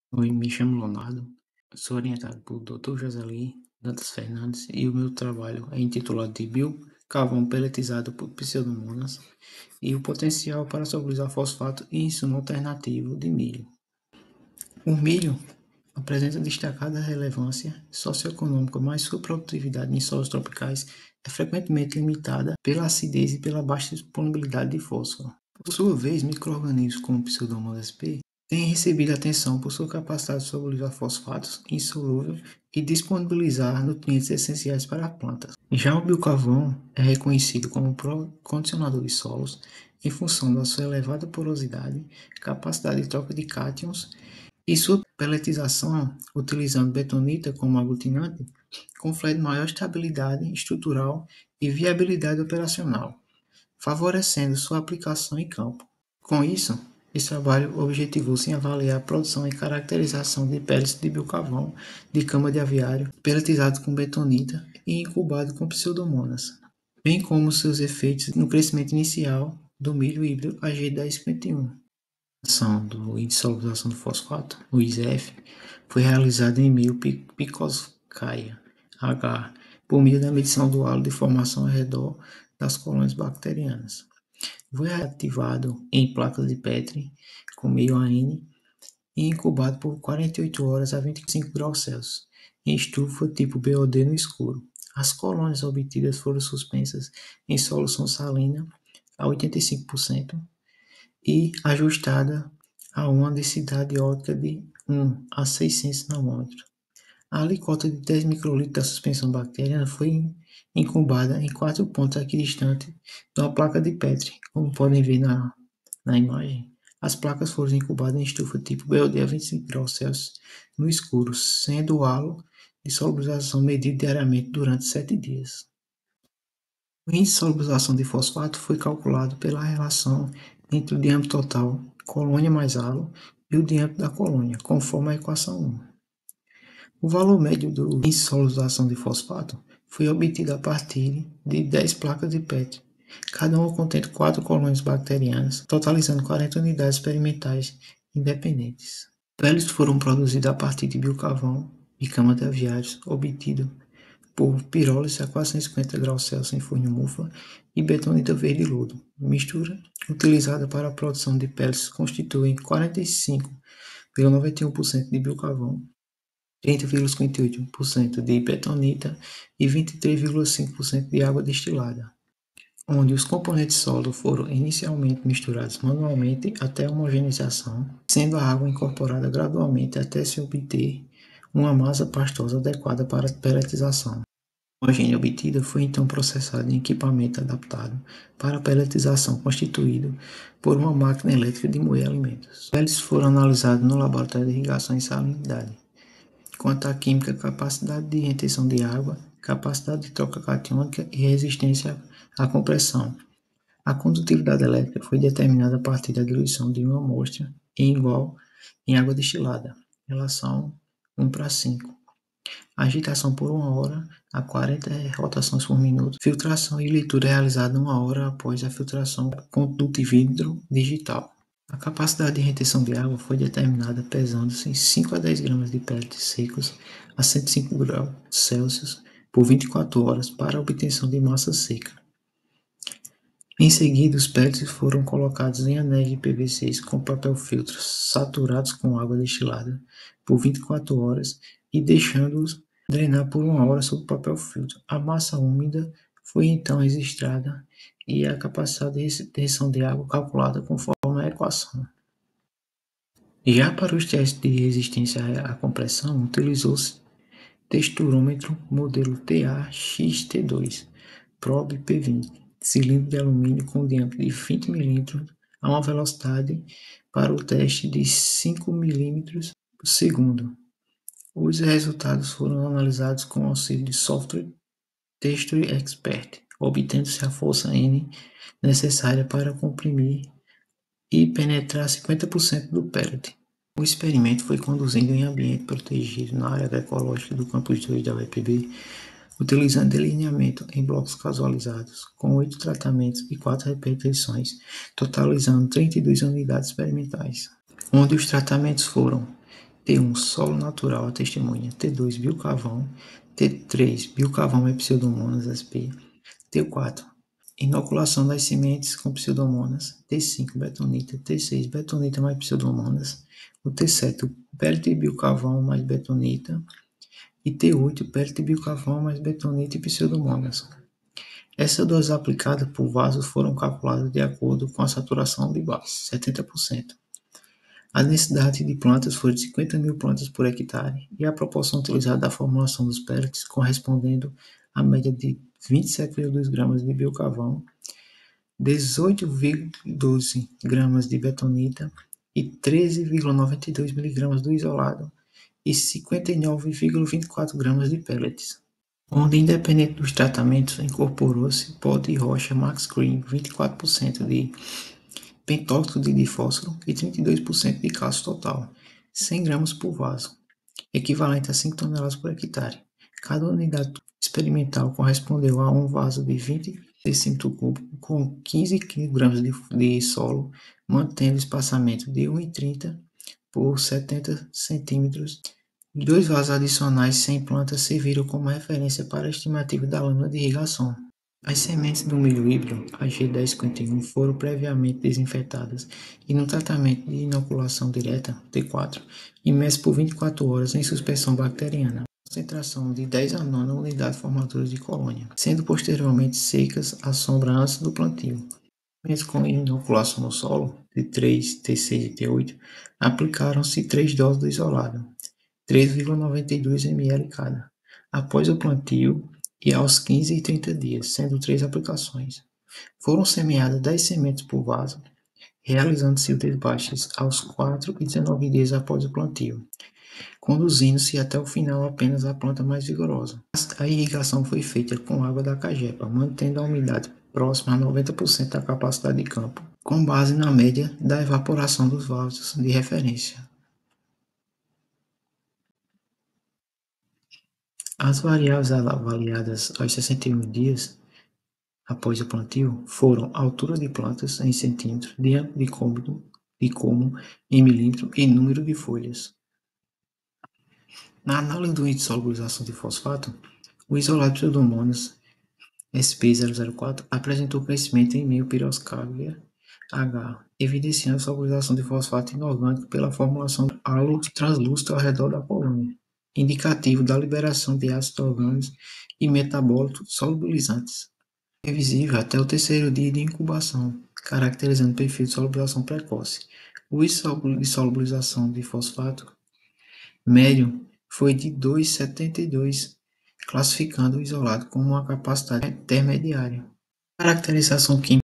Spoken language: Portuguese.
Oi, me chamo Leonardo, sou orientado pelo Dr. Joseli Dantas Fernandes e o meu trabalho é intitulado de Biocarvão Peletizado por Pseudomonas e o potencial para solubilizar fosfato e insumo alternativo de milho. O milho apresenta destacada relevância socioeconômica, mas sua produtividade em solos tropicais é frequentemente limitada pela acidez e pela baixa disponibilidade de fósforo. Por sua vez, micro-organismos como Pseudomonas sp têm recebido atenção por sua capacidade de solubilizar fosfatos insolúveis e disponibilizar nutrientes essenciais para as plantas. Já o biocarvão é reconhecido como condicionador de solos em função da sua elevada porosidade, capacidade de troca de cátions e sua peletização, utilizando betonita como aglutinante, confere maior estabilidade estrutural e viabilidade operacional, favorecendo sua aplicação em campo. Com isso, esse trabalho objetivou-se em avaliar a produção e caracterização de pellets de biocarvão de cama de aviário pelletizados com betonita e incubado com pseudomonas, bem como seus efeitos no crescimento inicial do milho híbrido AG1051. A ação do índice de solubilização do fosfato, o ISF, foi realizada em milho Picoscaia H, por meio da medição do halo de formação ao redor das colônias bacterianas. Foi reativado em placas de Petri com meio AN e incubado por 48 horas a 25 graus Celsius, em estufa tipo BOD no escuro. As colônias obtidas foram suspensas em solução salina a 85% e ajustada a uma densidade ótica de 1 a 600 nanômetros. A alicota de 10 microlitros da suspensão bacteriana foi incubada em 4 pontos equidistantes de uma placa de Petri, como podem ver na imagem. As placas foram incubadas em estufa tipo BOD a 25 graus Celsius no escuro, sendo o halo de solubilização medido diariamente durante 7 dias. O índice de solubilização de fosfato foi calculado pela relação entre o diâmetro total, colônia mais halo, e o diâmetro da colônia, conforme a equação 1. O valor médio do índice de solubilização de fosfato foi obtido a partir de 10 placas de Petri, cada uma contendo 4 colônias bacterianas, totalizando 40 unidades experimentais independentes. Pellets foram produzidos a partir de biocarvão e cama de aviários, obtido por pirólise a 450 graus Celsius em forno mufa e betonita verde lodo. Mistura utilizada para a produção de pellets constitui 45,91% de biocarvão, 30,58% de betonita e 23,5% de água destilada, onde os componentes sólidos foram inicialmente misturados manualmente até a homogeneização, sendo a água incorporada gradualmente até se obter uma massa pastosa adequada para a pelletização. A homogênea obtida foi então processada em equipamento adaptado para a pelletização constituído por uma máquina elétrica de moer alimentos. Os pellets foram analisados no laboratório de irrigação e salinidade, quanto à química, capacidade de retenção de água, capacidade de troca catiônica e resistência à compressão. A condutividade elétrica foi determinada a partir da diluição de uma amostra em água destilada, relação 1:5. Agitação por 1 hora a 40 rotações por minuto. Filtração e leitura realizada 1 hora após a filtração com condutivímetro digital. A capacidade de retenção de água foi determinada pesando-se 5 a 10 gramas de pellets secos a 105 graus Celsius por 24 horas para a obtenção de massa seca. Em seguida, os pellets foram colocados em anéis de PVC com papel filtro saturados com água destilada por 24 horas e deixando-os drenar por 1 hora sob papel filtro. A massa úmida foi então registrada e a capacidade de retenção de água calculada conforme a equação. Já para os testes de resistência à compressão, utilizou-se texturômetro modelo TA-XT2 Probe P20, cilindro de alumínio com diâmetro de 20 mm a uma velocidade para o teste de 5 mm por segundo. Os resultados foram analisados com o auxílio de software Texture Expert, obtendo-se a força N necessária para comprimir e penetrar 50% do pellet. O experimento foi conduzido em ambiente protegido na área agroecológica do campus 2 da UEPB, utilizando delineamento em blocos casualizados, com 8 tratamentos e 4 repetições, totalizando 32 unidades experimentais, onde os tratamentos foram T1, solo natural, a testemunha. T2, biocarvão. T3, biocarvão e pseudomonas sp. T4, inoculação das sementes com pseudomonas. T5, betonita. T6, betonita mais pseudomonas. O T7, o pellet biocarvão mais betonita. E T8, pellet biocarvão mais betonita e pseudomonas. Essas doses aplicadas por vasos foram calculadas de acordo com a saturação de base, 70%. A densidade de plantas foi de 50.000 plantas por hectare e a proporção utilizada da formulação dos pellets correspondendo à média de 27,2 gramas de biocarvão, 18,12 gramas de betonita e 13,92 miligramas do isolado e 59,24 gramas de pellets. Onde, independente dos tratamentos, incorporou-se pó de rocha Max Green, 24% de pentóxido de fósforo e 32% de cálcio total, 100 gramas por vaso, equivalente a 5 toneladas por hectare. Cada unidade experimental correspondeu a um vaso de 20 decímetros cúbicos com 15 kg de solo, mantendo espaçamento de 1,30 por 70 centímetros. Os dois vasos adicionais sem planta serviram como referência para a estimativa da lâmina de irrigação. As sementes do milho híbrido AG1051 foram previamente desinfetadas e no tratamento de inoculação direta T4, imerso por 24 horas em suspensão bacteriana, concentração de 10 a 9 unidades formadoras de colônia, sendo posteriormente secas à sombra antes do plantio. Com inoculação no solo, T3, T6 e T8, aplicaram-se 3 doses do isolado, 3,92 ml cada, após o plantio e aos 15 e 30 dias, sendo 3 aplicações. Foram semeadas 10 sementes por vaso, realizando-se o desbaste aos 4 e 19 dias após o plantio, conduzindo-se até o final apenas a planta mais vigorosa. A irrigação foi feita com água da cajepa, mantendo a umidade próxima a 90% da capacidade de campo, com base na média da evaporação dos vasos de referência. As variáveis avaliadas aos 61 dias após o plantio foram altura de plantas em centímetros, diâmetro de cômodo em milímetro e número de folhas. Na análise do índice de solubilização de fosfato, o isolado Pseudomonas SP004 apresentou crescimento em meio piroscávia H, evidenciando a solubilização de fosfato inorgânico pela formulação de halo translúcido ao redor da colônia, indicativo da liberação de ácidos orgânicos e metabólitos solubilizantes. É visível até o terceiro dia de incubação, caracterizando o perfil de solubilização precoce. O índice de solubilização de fosfato médio foi de 2,72, classificando o isolado como uma capacidade intermediária. Caracterização química